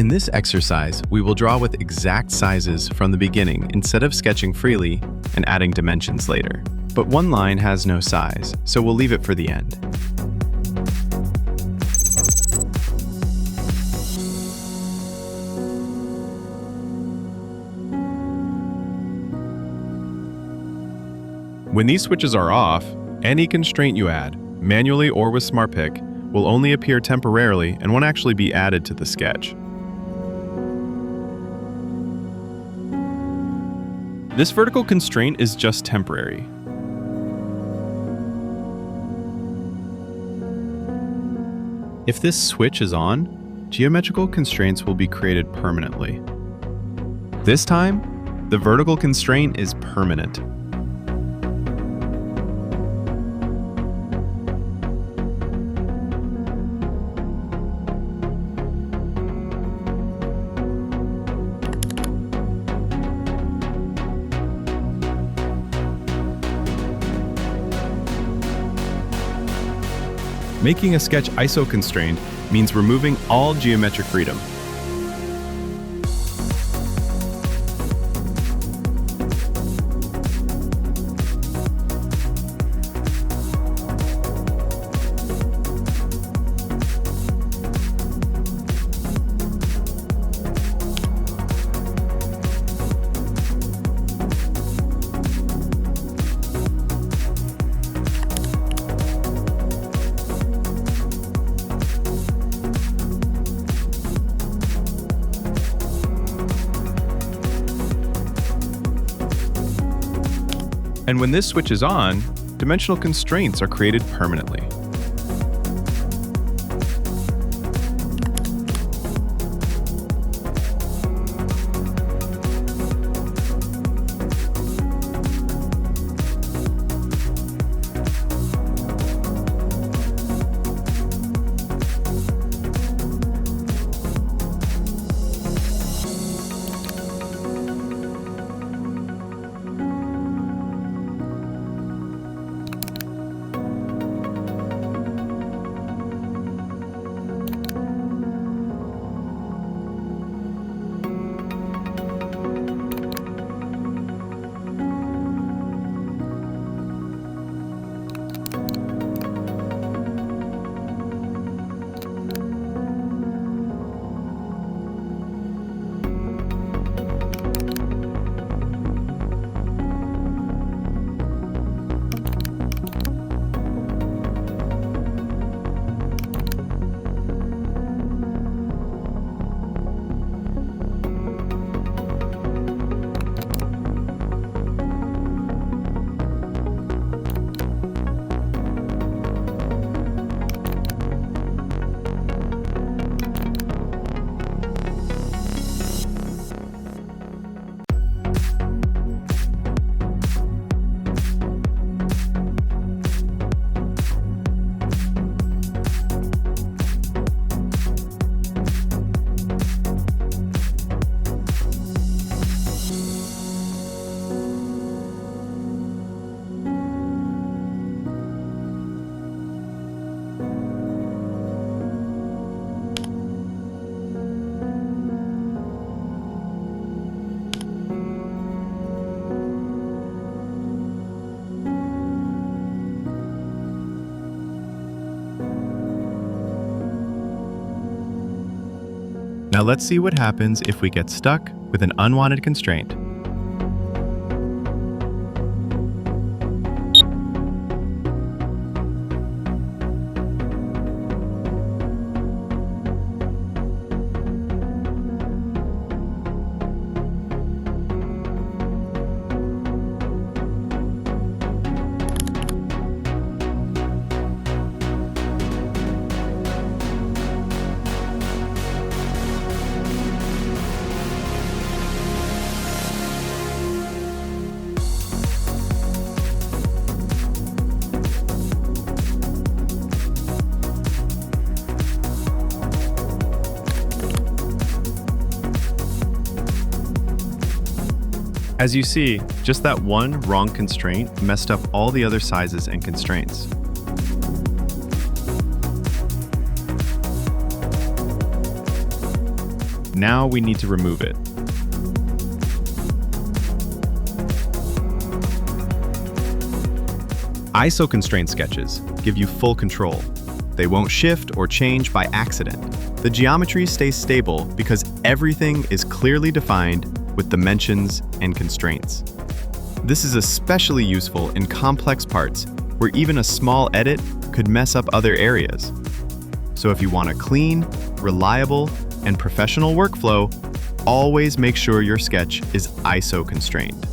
In this exercise, we will draw with exact sizes from the beginning instead of sketching freely and adding dimensions later. But one line has no size, so we'll leave it for the end. When these switches are off, any constraint you add, manually or with SmartPick, will only appear temporarily and won't actually be added to the sketch. This vertical constraint is just temporary. If this switch is on, geometrical constraints will be created permanently. This time, the vertical constraint is permanent. Making a sketch ISO-constrained means removing all geometric freedom. And when this switch is on, dimensional constraints are created permanently. Now let's see what happens if we get stuck with an unwanted constraint. As you see, just that one wrong constraint messed up all the other sizes and constraints. Now we need to remove it. ISO-constrained sketches give you full control. They won't shift or change by accident. The geometry stays stable because everything is clearly defined with dimensions and constraints. This is especially useful in complex parts where even a small edit could mess up other areas. So if you want a clean, reliable, and professional workflow, always make sure your sketch is ISO-constrained.